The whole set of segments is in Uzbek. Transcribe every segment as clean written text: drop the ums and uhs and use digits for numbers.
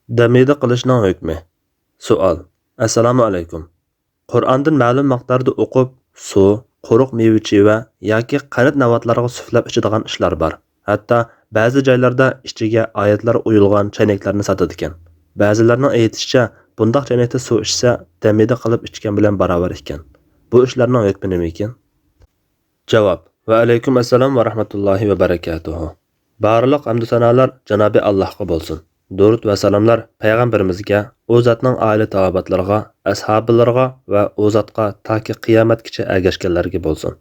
Damida qilishning hukmi. Savol. Assalomu alaykum. Qur'ondan ma'lum miqdorda o'qib, suv, quruq meva-cheva yoki qanit navatlarga suflab ichadigan ishlar bor. Hatto ba'zi joylarda ichiga oyatlar uyulgan chaynaklarni sotadi ekan. Ba'zilarning aytishicha, bundaq chaynakda suv ichsa, damida qilib ichgan bilan barobar ekan. Bu ishlarning hukmi nima ekan? Javob. Va alaykum assalom va rahmatullohi va barakatuh. Barliq hamd sanolar Janobi Allohga bo'lsin. Durud va salomlar payg'ambarimizga, u zotning oila taobatlariga, ashablariga va u zotga toki qiyomatgacha ergashganlarga bo'lsin.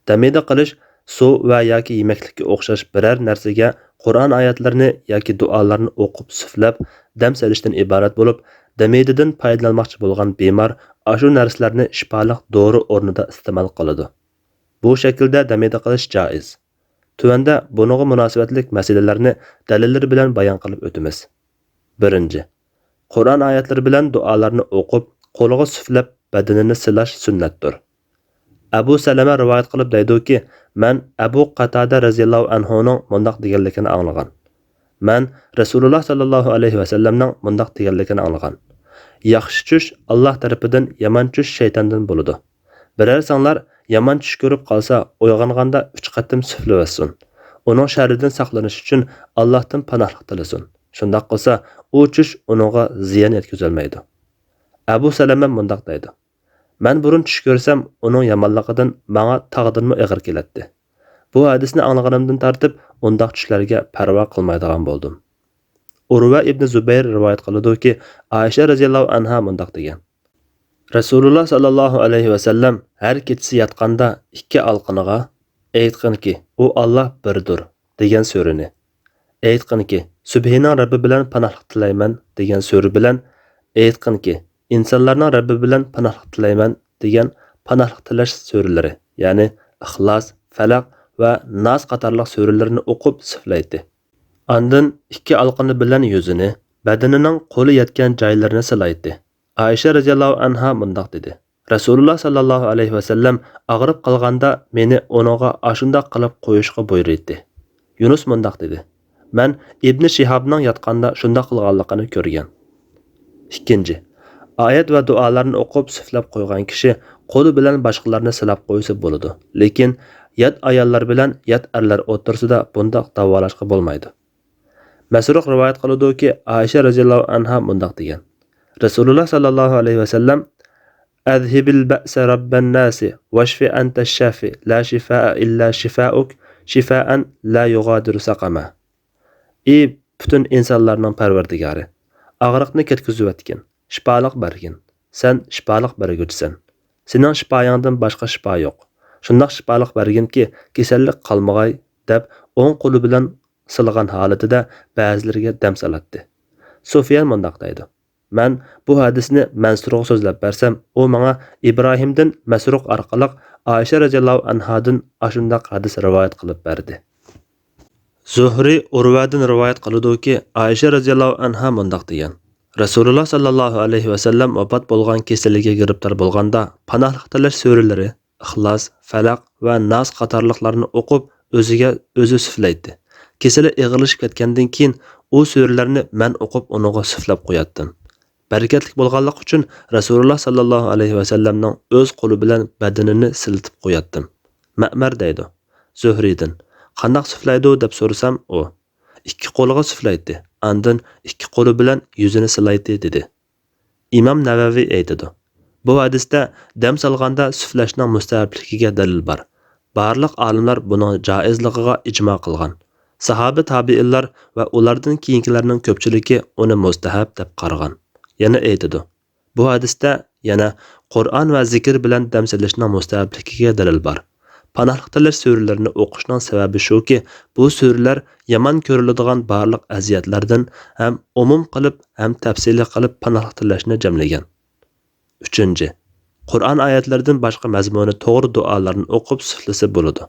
Damida qilish suv va yoki yemaklikka o'xshash biror narsaga Qur'on oyatlarini yoki duolarni o'qib suflab dam solishdan iborat bo'lib, damidadan foydalanmoqchi bo'lgan bemor ashu narsalarni shifoliq dori o'rnida iste'mol qiladi. Bu shaklda damida qilish joiz. Tuvanda buningga munosabatlik masalalarni dalillar bilan bayon qilib o'tamiz. 1. Qur'on oyatlari bilan duolarni o'qib, qo'liga suflab badanini silash sunnatdir. Abu Salama rivoyat qilib deydiki, men Abu Qatada radhiyallohu anhu ning mundaq deganligini anglagan. Men Rasululloh sallallohu alayhi va sallamning mundaq deganligini anglagan. Yaxshi tush Alloh tarafidan, yomon tush shaytondan bo'ladi. Biror sanglar yomon tush ko'rib qolsa, uyg'onganda 3 qatim suflavatsin. Uning sharridan saqlanish uchun Allohdan panohlik tilasin. Shundaq qilsa, u tush uningga ziyon yetkazolmaydi. Abu Salama mundaq deydi: "Men burun tush ko'rsam, uning yomonligidan menga taqdirmi og'ir keladi." Bu hadisni anglaganimdan tortib, undaq tushlarga parvo qilmaydigan bo'ldim. Urva ibn Zubayr rivoyat qiladi-ki, Aisha radhiyallohu anha mundaq degan: Rasululloh sallallohu alayhi va sallam har kechasi yotganda ikki alqiniga aytqinki, u Alloh birdir degan so'rini, aytqinki, Subhining Rabbi bilan panohlik tilayman degan so'ri bilan, aytqinki, insonlarning Rabbi bilan panohlik tilayman degan panohlik tilash so'rilari, ya'ni Ixlos, Falaq va Nas qatorliq so'rilarni o'qib siflaydi. Ondan ikki alqini bilan yuzini, badanining qo'li yetgan joylarini silaydi. Aisha radhiyallohu anha mundaq dedi: Rasululloh sallallohu alayhi va sallam og'rib qolganda meni uninga ashundoq qilib qo'yishga buyurdi. Yunus mundaq dedi: Men Ibn Shihobning yotganda shundoq qilganligini ko'rgan. 2. Oyat va duolarni o'qib suflab qo'ygan kishi qo'li bilan boshqalarni silab qo'ysa bo'ladi. Lekin yat ayollar bilan yat erlar o'rtasida bundaq davolashga bo'lmaydi. Masruq rivoyat qiladi-ki, Aisha radhiyallohu anha mundaq degan: Rasululloh sallallohu alayhi va sallam Azhibil ba'sa rabban nasi washfi anta shafi la shifaa illa shifaa'uk shifaa'an la yughadiru saqama. Ey butun insonlarning parvardigori, og'riqni ketkizayotgan, shifoliq bergin. Sen shifoliq berguvchisan. Sening shifoyingdan boshqa shifo yo'q. Shundaq shifoliq berginki, kasallik qolmag'ay deb o'ng qo'li bilan silgan holatida ba'zilariga dam solatdi. Sufyan mundaq deydi: Men bu hadisni Mansurga so'zlab bersam, u menga Ibrohimdan Masruq orqali Aisha radhiyallohu anhadan ashundaq hadis rivoyat qilib berdi. Zuhri Urvadan rivoyat qiladi-ki, Aisha radhiyallohu anha mundaq degan: Rasululloh sallallohu alayhi va sallam vafot bo'lgan kasallikka giribtor bo'lganda panohlik tilash so'rilari, Ixlos, Falaq va Nas qatorliqlarni o'qib o'ziga o'zi suflaydi. Kasali ig'irlashib ketgandan keyin u so'rlarni men o'qib uniga suflab qo'yatdim. Barakatli bo'lganlik uchun Rasululloh sallallohu alayhi va sallamning o'z qo'li bilan badanini siltib qo'yatdim. Ma'mar deydi: Zuhridan qandoq suflaydi deb so'rasam, u ikki qo'liga suflaydi. Ondan ikki qo'li bilan yuzini silaydi dedi. Imom Navaviy aytadi: Bu hadisda dam solganda suflashning mustahabligiga dalil bor. Barliq olimlar buning joizligiga ijmo qilgan. Sahoba tabiinlar va ulardan keyingilarning ko'pchiligi uni mustahab deb qaragan. Yana aytadi: Bu hadisda yana Qur'on va zikr bilan dam solishning mustahabligiga dalil bor. Panohlik tilash so'rilarini o'qishning sababi shuki, bu so'rilar yomon ko'riladigan barliq aziyatlardan ham umum qilib, ham tafsiliy qilib panohlik tilashni jamlagan. 3. Qur'on oyatlaridan boshqa mazmuni to'g'ri duolarni o'qib suflasa bo'ladi.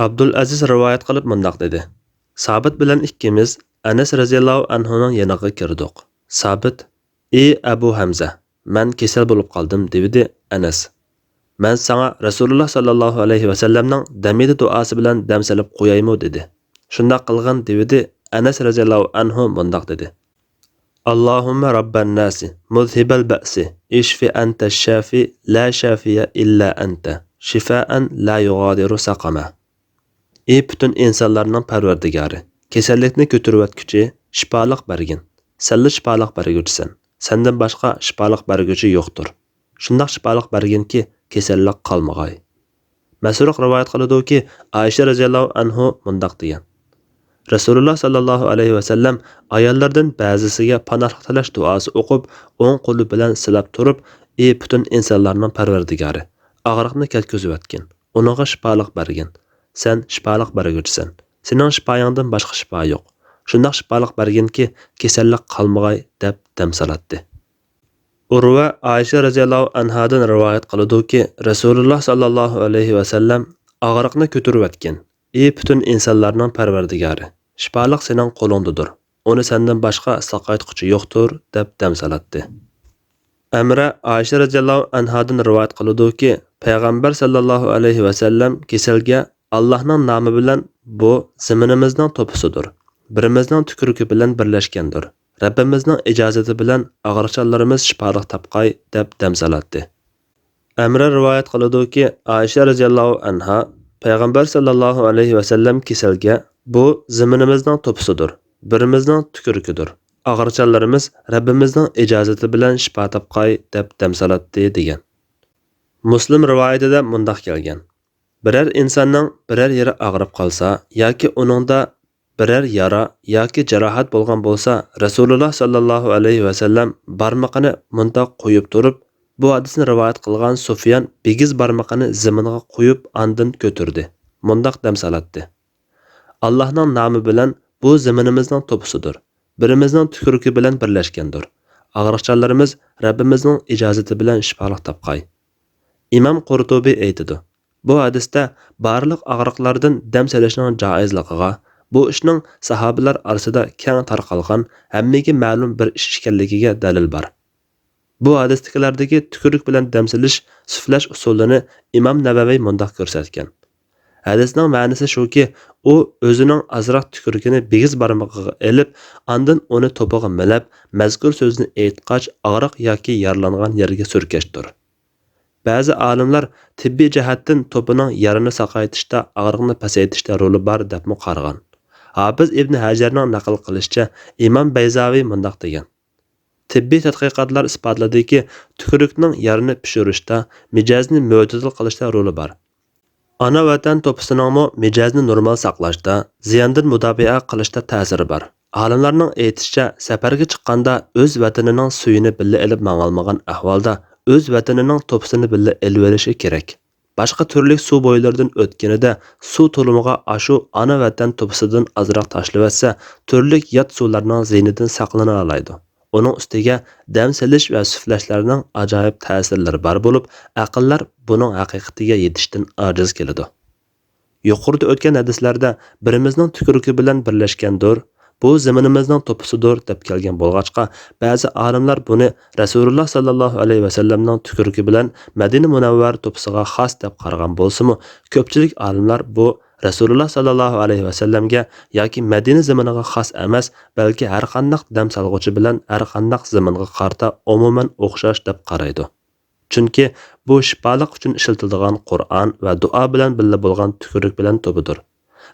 Abdul Aziz rivoyat qilib mundaq dedi: Sabit bilan ikkimiz Anas radhiyallohu anhu ning yoniga kirdik. Sabit: Ey Abu Hamza, men kasal bo'lib qoldim dedi Anas. Men sana Rasululloh sallallohu alayhi va sallamning damida duosi bilan dam solib qo'yaymi dedi. Shunda qilgan dedi Anas radhiyallohu anhu mundaq dedi: Allahumma rabban nasi, muzhibal ba'si, ishfi anta shafi, la shafiya illa anta, shifaan la yughadiru saqama. Ey bütün insanlarning parvardigori, kasallikni ko'tarayotguchi, shifoliq bergin. Senli shifoliq berguvchisan. Sendan boshqa shifoliq berguvchi yo'qdir. Shundaq shifoliq berginki, kasallik qolmag'ay. Masruq rivoyat qiladi-ki, Aisha radhiyallohu anhu mundaq degan. Rasululloh sallallohu alayhi va sallam ayollardan ba'zisiga panohlik tilash duosi o'qib, o'ng qo'li bilan silab turib, "Ey butun insonlarning parvardigori, og'riqni ketkizib o'tgin, uningga shifoliq bergin. Sen shifoliq berguvchisan. Sening shifoyingdan boshqa shifo yo'q. Shundaq shifoliq berginki, kasallik qolmag'ay" deb dam salatdi. Urva Aisha radhiyallohu anhadan rivoyat qiladi-ki, Rasululloh sallallohu alayhi va sallam og'riqni ko'tarib o'tgin. Ey butun insonlarning parvardigori, shifoliq sening qo'lingdadir. Uni sendan boshqa saqaytquchi yo'qdir deb dam salatdi. Amra Aisha radhiyallohu anhadan rivoyat qiladi-ki, payg'ambar sallallohu alayhi va sallam kasalga Allohning nomi bilan bu zaminimizning to'pisidir. Birimizning tukuruki bilan birlashgandir. Rabbimizning ijozati bilan og'riqchanlarimiz shifoliq topqay deb dam salatdi. Amra rivoyat qiladi-ki, Aisha radhiyallohu anha payg'ambar sallallohu alayhi va sallam kasalga bu zaminimizning to'pisidir. Birimizning tukurukidir. Og'riqchanlarimiz Rabbimizning ijozati bilan shifo topqay deb dam salatdi degan. Muslim rivoyatida mundaq kelgan. Biror insonning biror yeri og'rib qolsa yoki uningda biror yara yoki jarohat bo'lgan bo'lsa, Rasululloh sallallohu alayhi va sallam barmoqini mundaq qo'yib turib, bu hadisni rivoyat qilgan Sufyan bigiz barmoqini zaminga qo'yib andin ko'tardi. Mundaq dam salatdi. Allohning nomi bilan bu zaminimizning to'pisidir. Birimizning tukuruki bilan birlashgandir. Og'riqchanlarimiz Rabbimizning ijozati bilan shifoliq topqay. Imom Qurtubi aytadi. Bu hadisda barliq og'riqlardan dam salishning joizligiga, bu ishning sahobalar orasida keng tarqalgan, hammaga ma'lum bir ish ekanligiga dalil bor. Bu hadisdagilardagi tukurik bilan dam salish, suflash usulini Imom Navaviy mundaq ko'rsatgan. Hadisning ma'nosi shuki, u o'zining azroq tukurigini bigiz barmog'iga elib, andin uni to'pig'i milab, mazkur so'zni aytqach og'riq yoki yaralangan yerga surkashdir. Ba'zi olimlar tibbiy jihatdan to'pining yarini saqaytishda, og'riqni pasaytishda roli bor deb qarag'an. Hafiz Ibn Hajarning naql qilishicha, Imom Bayzaviy mundaq degan. Tibbiy tadqiqotlar isbotladiki, tukurukning yarini pishirishda, mijozni mo'tadil qilishda roli bor. Ana vatan to'pisiningmi mijozni normal saqlashda, ziyondan mudofaa qilishda ta'siri bor. Olimlarning aytishicha, safarga chiqqanda o'z vatanining suyini billa elib mang'almagan ahvolda o'z vatanining to'pisini billa elib olishi kerak. Boshqa turli suv bo'ylaridan o'tganida suv to'limiga ashu ana vatan to'pisidan azroq tashlab turli yot suvlarning ziynidan saqlana oladi. Uning ustiga dam salish va suflashlarning ajoyib ta'sirlari bor bo'lib, aqllar buning haqiqatiga yetishdan ojiz keladi. Yuqorida o'tgan hadislarda birimizning tukuruki bilan birlashgandir, bu zaminimizning to'pisidir deb kelgan bo'lg'achqa, ba'zi olimlar buni Rasululloh sallallohu alayhi va sallamning tukuruki bilan Madina Munavvar to'pisiga xos deb qaragan bo'lsa-mu, ko'pchilik olimlar bu Rasululloh sallallohu alayhi va sallamga yoki Madina zamaniga xos emas, balki har qanday dam salg'uvchi bilan har qanday zaminga qarta umuman o'xshash deb qaraydi. Chunki bu shifoliq uchun ishlatiladigan Qur'on va duo bilan birga bo'lgan tukurik bilan to'pidir.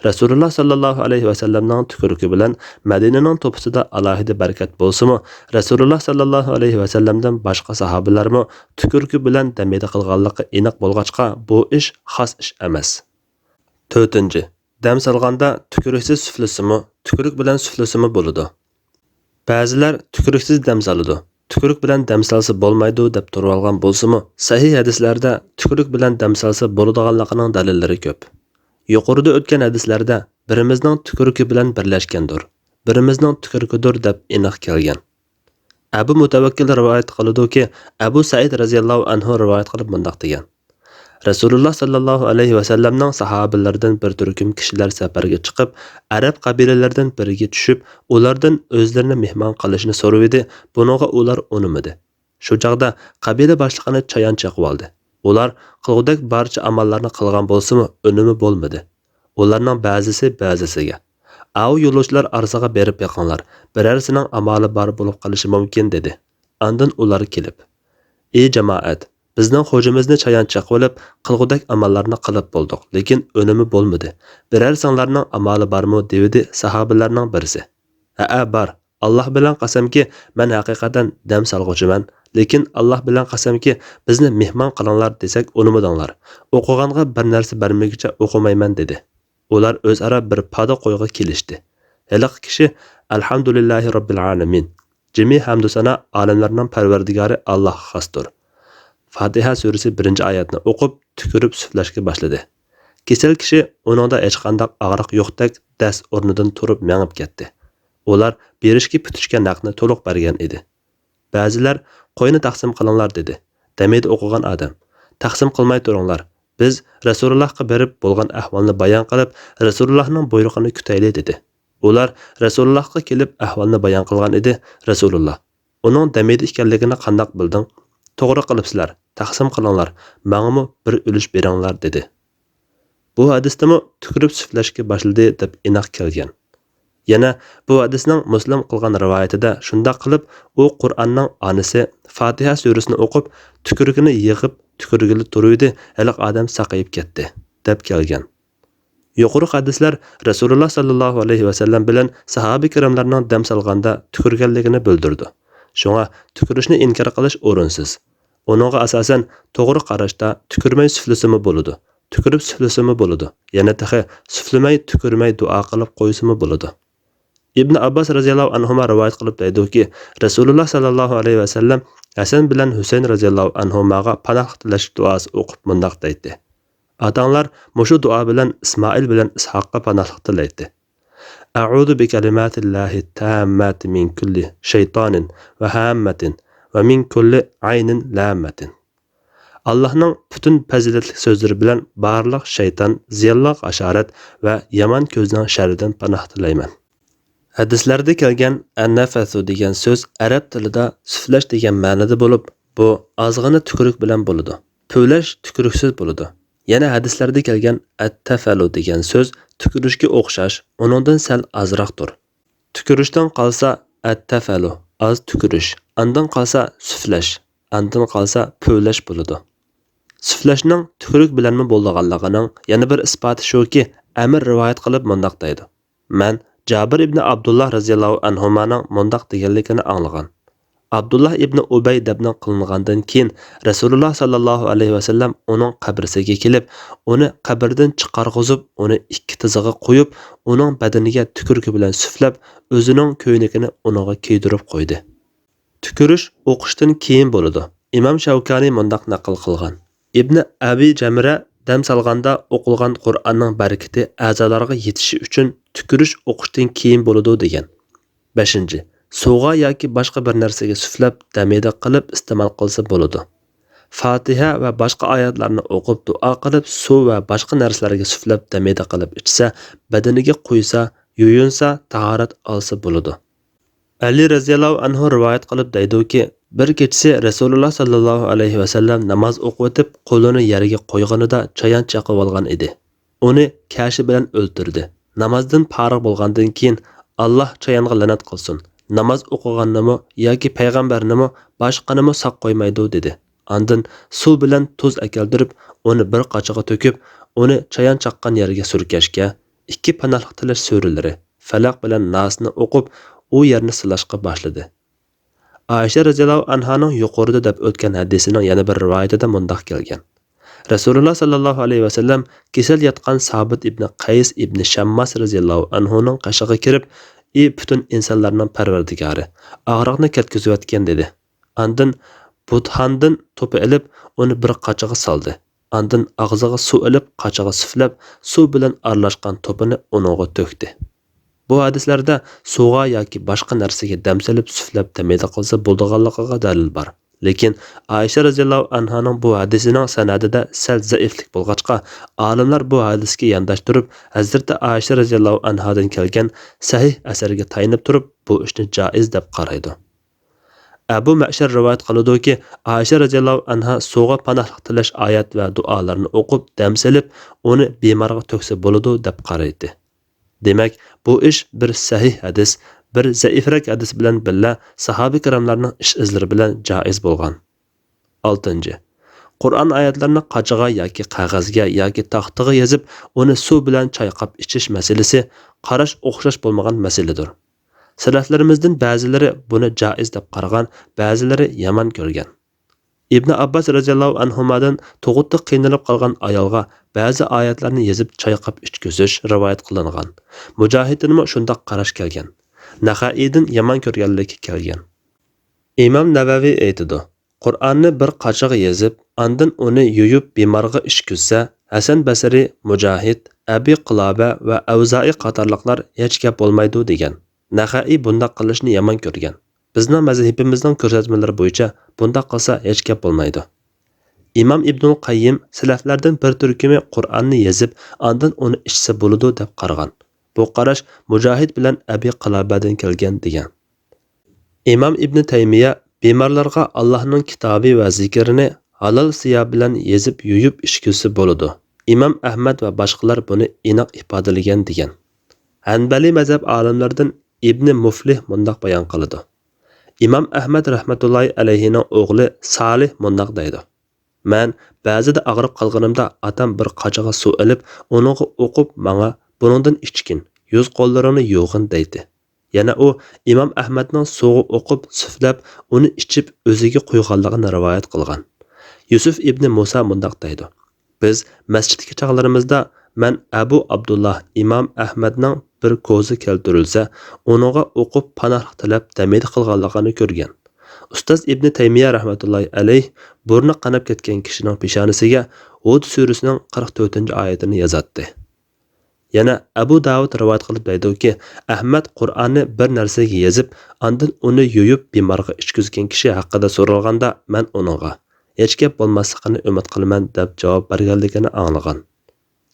Rasululloh sallallohu alayhi va sallamning tukuruki bilan Madinaning to'pisida alohida barakat bo'lsa-mu, Rasululloh sallallohu alayhi va sallamdan boshqa sahobalarmi tukuruki bilan damida qilganligi aniq bo'lg'achqa, bu ish xos ish emas. 4. Dam salganda tukuriksiz suflasimi, tukurik bilan suflasimi bo'ladi. Ba'zilar tukuriksiz dam saladi. Tukurik bilan dam salsa bo'lmaydi deb turib olgan bo'lsa-mu, sahih hadislarda tukurik bilan dam salsa bo'ladiganligining dalillari ko'p. Yuqorida o'tgan hadislarda birimizning tukuruki bilan birlashgandir, birimizning tukurukidir deb aniq kelgan. Abu Mutawakkil rivoyat qiladi-ki, Abu Said radhiyallohu anhu rivoyat qilib mundaq degan. Rasululloh sallallohu alayhi va sallamning sahobalaridan bir turkum kishilar safarga chiqib, arab qabilalaridan biriga tushib, ulardan o'zlarini mehmon qilishni so'rab edi. Buningga ular unimadi. Shu chaqda qabila boshlig'ini chayon chaqib oldi. Ular qilg'udak barcha amallarni qilgan bo'lsa-mu, unumi bo'lmadi. Ularning ba'zisi ba'zisiga, Av yo'lovchilar orasiga berib yaqinlar, birarsining amali bor bo'lib qolishi mumkin dedi. Andin ular kelib, ey jamoat, bizning xo'jimizni chayonchoq bo'lib, qilg'udak amallarni qilib bo'ldik, lekin unumi bo'lmadi. Birarsinglarning amali bormi dedi sahobalarning birisi. Ha, bor. Alloh bilan qasamki, men haqiqatan dam solg'uchiman, lekin Alloh bilan qasamki, bizni mehmon qilinglar desak, unumidinglar. O'qig'anga bir narsa bermaguncha o'qimayman dedi. Ular o'zaro bir poda qo'yga kelishdi. Heliq kishi alhamdulillahi robbil alamin. Jami hamdu sana olamlarning parvardigori Alloh xosdir. Fatiha surasi 1-oyatni o'qib, tukirib suflashga boshladi. Kesel kishi uningda hech qanday og'riq yo'qdek das o'rnidan turib mengib ketdi. Ular berishga putishga naqni to'liq bergan edi. Ba'zilar qo'yni taqsim qilinglar dedi. Demedi o'qigan odam. Taqsim qilmay turinglar. Biz Rasulullohga berib bo'lgan ahvolni bayon qilib, Rasulullohning buyrug'ini kutaylik dedi. Ular Rasulullohga kelib ahvolni bayon qilgan edi. Rasululloh, uning demedi ekanligini qandoq bilding? To'g'ri qilibsizlar. Taqsim qilinglar. Menga bir ulush beringlar dedi. Bu hadisdami tukirib suflashga boshladi deb aniq kelgan. Yana bu hadisning Muslim qilgan rivoyatida shunda qilib, u Qur'onning onasi Fatiha surasini o'qib, tukurigini yig'ib, tukurigili turuvdi, haliq odam saqayib ketdi deb kelgan. Yuqori hadislar Rasululloh sallallohu alayhi va sallam bilan sahoba kiramlarning dam solganda tukurganligini bildirdi. Shunga tukurishni inkor qilish o'rinsiz. Uningga asosan to'g'ri qarashda tukurmay suflasimi bo'ladi. Tukurib suflasimi bo'ladi. Yana tahi suflamay tukurmay duo qilib qo'ysimi bo'ladi. Ibn Abbas radhiyallohu anhuma rivoyat qilib deydi-ki, Rasululloh sallallohu alayhi va sallam Hasan bilan Husayn radhiyallohu anhumaga panoh tilash duosi o'qib mundaq deydi. Atanglar mushu duo bilan Ismoil bilan Ishoqqa panoh tilaydi. A'udhu bi kalimatillahi tammati min kulli shaytonin va hammatin va min kulli aynin lamatin. Allohning butun fazilatli so'zlari bilan barliq shayton, ziyonliq asharat va yomon ko'zning sharridan panoh tilayman. Hadislarda kelgan an-nafasu degan so'z arab tilida suflash degan ma'noda bo'lib, bu ozg'ina tukurik bilan bo'ladi. Puvlash tukuriksiz bo'ladi. Yana hadislarda kelgan at-tafalu degan so'z tukurishga o'xshash, uningdan sal azroqdir. Tukurishdan qolsa at-tafalu, az tukurish, andan qolsa suflash, andan qolsa puvlash bo'ladi. Suflashning tukurik bilanmi bo'lganligining yana bir isboti shuki, Amir rivoyat qilib mundaq deydi. Men Jabir ibn Abdullah radhiyallohu anhumaning mundaq deganligini anglagan. Abdullah ibn Ubay debni qilingandan keyin Rasululloh sallallohu alayhi va sallam uning qabrisiga kelib, uni qabrdan chiqarg'izib, uni ikki tizig'iga qo'yib, uning badaniga tukurgi bilan suflab, o'zining ko'ynagini uningga kiydirib qo'ydi. Tukurish o'qishdan keyin bo'ladi. Imom Shavkani mundaq naql qilgan. Ibn Abi Jamra dam solganda o'qilgan Qur'onning barakati a'zolarga yetishi uchun tukurish o'qishdan keyin bo'ladi degan. 5. Suvga yoki boshqa bir narsaga suflab, dameda qilib iste'mol qilsa bo'ladi. Fatiha va boshqa oyatlarni o'qib, duo qilib, suv va boshqa narsalarga suflab, dameda qilib ichsa, badaniga quysa, yuyunsa, tahorat olsa bo'ladi. Ali radhiyallohu anhu rivoyat qilib deydi-ki, bir kechasi Rasululloh sallallohu alayhi va sallam namoz o'qib, qo'lini yerga qo'yganida chayon chaqib olgan edi. Uni kashi bilan o'ldirdi. Namozdan farigʼ bo'lgandan keyin Alloh chayonga la'nat qilsin. Namoz o'qiganni yoki payg'ambarni boshqanimi saq qo'ymaydi dedi. Andin suv bilan tuz akeldirib, uni bir qochiqqa to'kib, uni chayon chaqqan yerga surkashga, ikki panohlik tilash suralari, Falaq bilan Nasni o'qib, u yerni silashga boshladi. Aisha radhiyallohu anhaning yuqorida deb o'tgan hadisining yana bir rivoyatida mundaq kelgan. Rasululloh sallallohu alayhi va sallam kesal yotgan Sabit ibn Qays ibn Shammas radhiyallohu anhuning qashig'iga kirib, "Ey butun insonlarning parvardigori, og'riqni ketkizayotgan" dedi. Andin buthandan to'pi ilib, uni bir qochiqqa soldi. Andin og'ziga suv ilib, qochiqqa suflab, suv bilan aralashgan to'pini uningga to'kdi. Bu hadislarda suvga yoki boshqa narsaga damsalib suflab dameda qilsa bo'lganligiga dalil bor. Lekin Aisha radhiyallohu anhaning bu hadisining sanadida sal zaiflik bo'lg'achqa, olimlar bu hadisga yondashtirib, Hazrat Aisha radhiyallohu anhadan kelgan sahih asarga tayinib turib, bu ishni joiz deb qaraydi. Abu Ma'shar rivoyat qiladi-ki, Aisha radhiyallohu anha suvga panohlik tilash oyat va duolarni o'qib, damsalib, uni bemorga to'ksa bo'ladi deb qaraydi. Demak, bu ish bir sahih hadis, bir zaifrak hadis bilan billa sahoba kiramlarning ish izlari bilan joiz bo'lgan. 6. Qur'on oyatlarini qachiga yoki qog'ozga yoki taxtaga yozib, uni suv bilan chayqab ichish masalasi qarash o'xshash bo'lmagan masaladir. Salaflarimizdan ba'zilari buni joiz deb qaragan, ba'zilari yomon ko'rgan. İbn Abbas radhiyallohu anhumadan tug'utda qiynalib qolgan ayolga ba'zi oyatlarni yozib chayqab ichkizish rivoyat qilingan. Mujohidinmi shundoq qarash kelgan. Naxaiydan yomon ko'rganligi kelgan. Imom Navaviy aytadi: Qur'onni bir qachiga yozib, andin uni yuyib bemorga ichkizsa, Hasan Basri, Mujohid, Abi Qiloba va Avza'i qatorliqlar hech gap bo'lmaydi degan. Naxai bunda qilishni yomon ko'rgan. Bizning mazhabimizning ko'rsatmalari bo'yicha bunda qilsa hech gap bo'lmaydi. Imom Ibnul Qayyim salaflardan bir turkumi Qur'onni yozib, andin uni ichsa bo'ladi deb qaragan. Bu qarash Mujohid bilan Abi Qilobadan kelgan degan. Imom Ibn Taymiya bemorlarga Allohning kitobi va zikrini halol siyo bilan yezib yuyib ichkisi bo'ladi. Imom Ahmad va boshqalar buni aniq ifodalagan degan. Hanbali mazhab olimlaridan Ibn Muflih mundoq bayon qiladi. Imom Ahmad rahmatullohi alayhining o'g'li Salih mundoq deydi: Men ba'zida og'rib qolganimda atam bir qachiga suv olib, uniga o'qib menga buningdan ichkin, yuz qo'llarini yuvg'in deydi. Yana u Imom Ahmadning suvga o'qib, suflab, uni ichib o'ziga quyganligini rivoyat qilgan. Yusuf ibn Musa mundoq deydi: Biz masjidga chaqlarimizda men Abu Abdullah Imom Ahmadning bir ko'zi keltirilsa, uniga o'qib panoh tilab tamid qilganligini ko'rgan. Ustoz Ibn Taymiya rahmatullohi alayh burni qanab ketgan kishining peshonasiga Hud surasining 44-oyatini yozatdi. Yana Abu Davud rivoyat qilib deydi-ki, Ahmad Qur'onni bir narsaga yozib, andin uni yuyib bemorga ichkizgan kishi haqida so'ralganda, men uningga hech gap bo'lmasligini umid qilaman deb javob berganligini anglagan.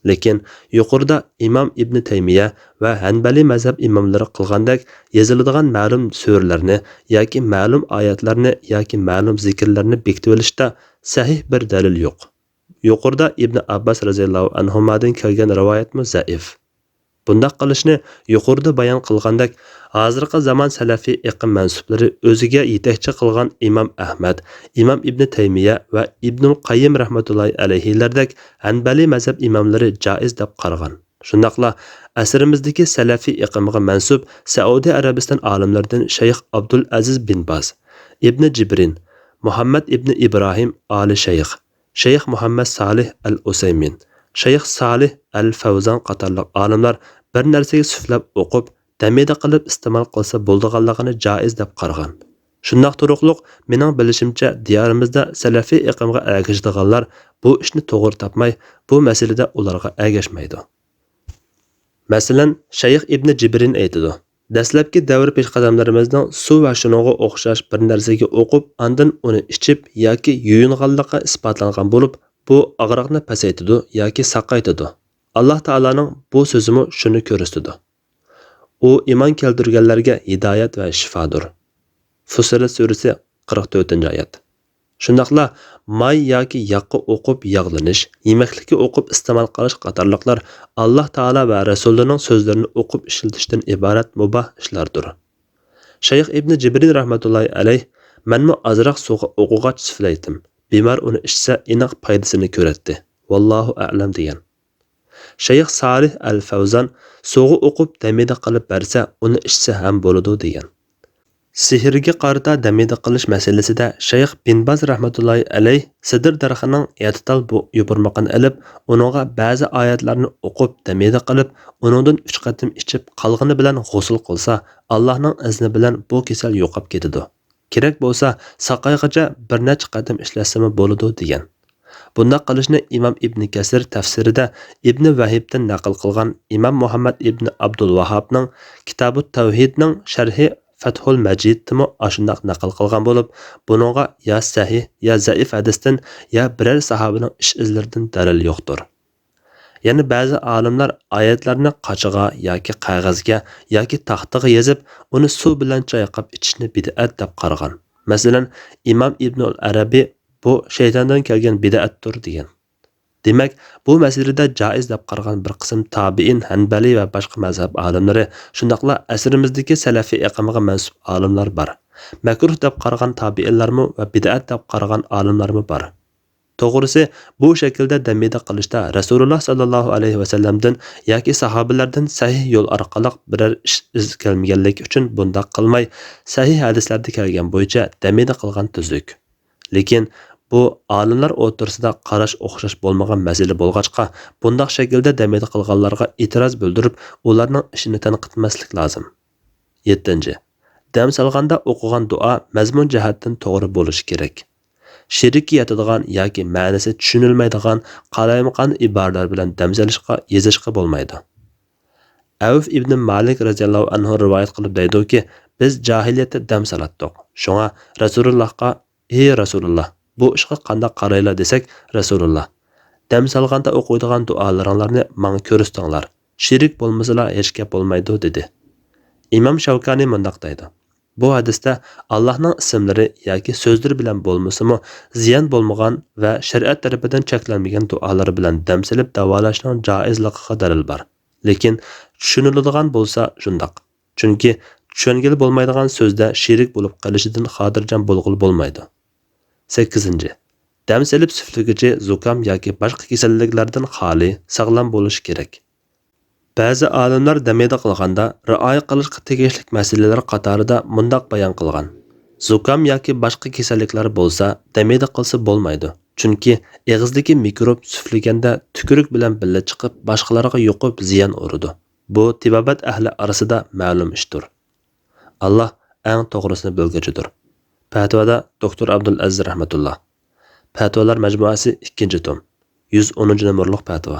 Lekin yuqorida Imom Ibn Taymiya va Hanbali mazhab imomlari qilgandek yoziladigan ma'lum surlarni yoki ma'lum oyatlarni yoki ma'lum zikrlarni bekitib olishda sahih bir dalil yo'q. Yuqorida Ibn Abbas radhiyallohu anhumadan kelgan rivoyatmi zaif. Bundoq qilishni yuqorida bayon qilgandek, hozirgi zamon salafiy iqim mansublari o'ziga yetakchi qilgan Imom Ahmad, Imom Ibn Taymiya va Ibnul Qayyim rahmatullohi alayhilardek Hanbali mazhab imomlari joiz deb qaragan. Shundaqla asrimizdagi salafiy iqimga mansub Saudiya Arabiston olimlaridan Shayx Abdul Aziz bin Baz, Ibn Jibrin, Muhammad ibn Ibrohim Ali Shayx, Shayx Muhammad Salih al-Usaymin, Shayx Salih al-Fawzan qatorliq olimlar bir narsaga suflab o'qib, tamida qilib iste'mol qilsa bo'lganligini joiz deb qaragan. Shundoq turuqliq mening bilishimcha diyorimizda salafiy iqimga ergashadiganlar bu ishni to'g'ri topmay, bu masalada ularga ergashmaydi. Masalan, Shayx Ibn Jibrin aytadi: Dastlabki davr peshqadamlarimizning suv va shuningga o'xshash bir narsaga o'qib, andin uni ichib yoki yuyinganligi isbotlangan bo'lib, bu og'riqni pasaytidi yoki saqaytidi. Alloh taolaning bu so'zimi shuni ko'rsatdi. U iymon keltirganlarga hidoyat va shifodir. Fusilat surasi 44-oyat. Shundaqla may yoki yaqqa o'qib yog'lanish, yemaklikka o'qib iste'mol qilish qatorliqlar Alloh taolo va rasulining so'zlarini o'qib ishlatishdan iborat mubah ishlardir. Shayx Ibn Jibrin rahmatullohi alayh menmi azroq suvga o'qig'ach suflaytim. Bemor uni ichsa aniq foydasini ko'ratdi. Vallohu a'lam degan. Shayx Salih al-Fawzan suvga o'qib tamida qilib bersa, uni ichsa ham bo'ladi degan. Sehrga qarata damida qilish masalasida Shayx bin Baz rahmatullohi alayh sidr daraxining yatital bu yuburmaqini ilib, uningga ba'zi oyatlarni o'qib damida qilib, uningdan 3 qatim ichib qolgani bilan g'usl qilsa, Allohning izni bilan bu kasal yo'qab ketadi. Kerak bo'lsa, saqaygacha bir necha qatim ishlasimi bo'ladi degan. Bunda qilishni Imom Ibn Kasir tafsirida Ibn Vahibdan naql qilgan Imom Muhammad ibn Abdul Vahhabning Kitobut Tavhidning sharhi Fathul Majidni ashundoq naql qilgan bo'lib, buningga ya sahih ya zaif hadisdan ya biror sahobaning ish izlaridan dalil yo'qdir. Yana ba'zi olimlar oyatlarni qachiga yoki qog'ozga yoki taxtaga yozib, uni suv bilan chayqab ichishni bid'at deb qaragan. Masalan, Imom Ibn al-Arabiy bu shaytondan kelgan bid'atdir degan. Demak, bu masalada jaiz deb qaragan bir qism tabiin, Hanbali va boshqa mazhab olimlari, shundaqla asrimizdagi salafiy iqimiga mansub olimlar bor. Makruh deb qaragan tabiinlarmi va bid'at deb qaragan olimlarmi bor. To'g'risi, bu shaklda damida qilishda Rasululloh sallallohu alayhi va sallamdan yoki sahobalardan sahih yo'l orqali biror ish iz kelmaganligi uchun bundoq qilmay, sahih hadislarda kelgan bo'yicha damida qilgan tuzuk. Lekin bu olimlar o'rtasida qarash o'xshash bo'lmagan masala bo'lg'achqa, bundoq shaklda damida qilganlarga e'tiroz bildirib, ularning ishini tanqidmaslik lozim. 7. Dam solganda o'qigan duo mazmun jihatdan to'g'ri bo'lishi kerak. Shirikka yetadigan yoki ma'nosi tushunilmaydigan qalaymaqon iboralar bilan dam solishga, yezishga bo'lmaydi. Avf ibn Malik radhiyallohu anhu rivoyat qilib deydi-ki, biz jahiliyatda dam solatdik. Shunga Rasulullohga: "Ey Rasululloh, bu ishga qanday qaraylar?" desak, Rasululloh: "Dam solganda o'qiydigan duolaringlarni menga ko'rsatinglar. Shirik bo'lmasalar hech gap bo'lmaydi" dedi. İmam Shavkani mundaq deydi: Bu hadisda Allohning ismlari yoki so'zlari bilan bo'lmasimi, ziyon bo'lmagan va shariat tarafidan cheklanmagan duolar bilan dam silib davolashning joizligiga dalil bor. Lekin tushuniladigan bo'lsa shundoq. Chunki tushungili bo'lmaydigan so'zda shirik bo'lib qolishidan xotirjam bo'lg'il bo'lmaydi. 8. Dam silib sufligichi zukam yoki boshqa kasalliklardan xoli, sog'lom bo'lishi kerak. Ba'zi olimlar damida qilganda rioya qilishga tegishli masalalar qatorida mundoq bayon qilgan. Zukam yoki boshqa kasalliklar bo'lsa, damida qilsa bo'lmaydi. Chunki og'izdagi mikrob sufliganda tukuruk bilan birga chiqib, boshqalarga yuqib ziyon uradi. Bu tibobat ahli orasida ma'lum ishdir. Alloh eng to'g'risini bilguchidir. Fatvoda doktor Abdul Aziz rahmatulloh. Fatvolar majmuasi 2-tom. 110 numurliq fatvo.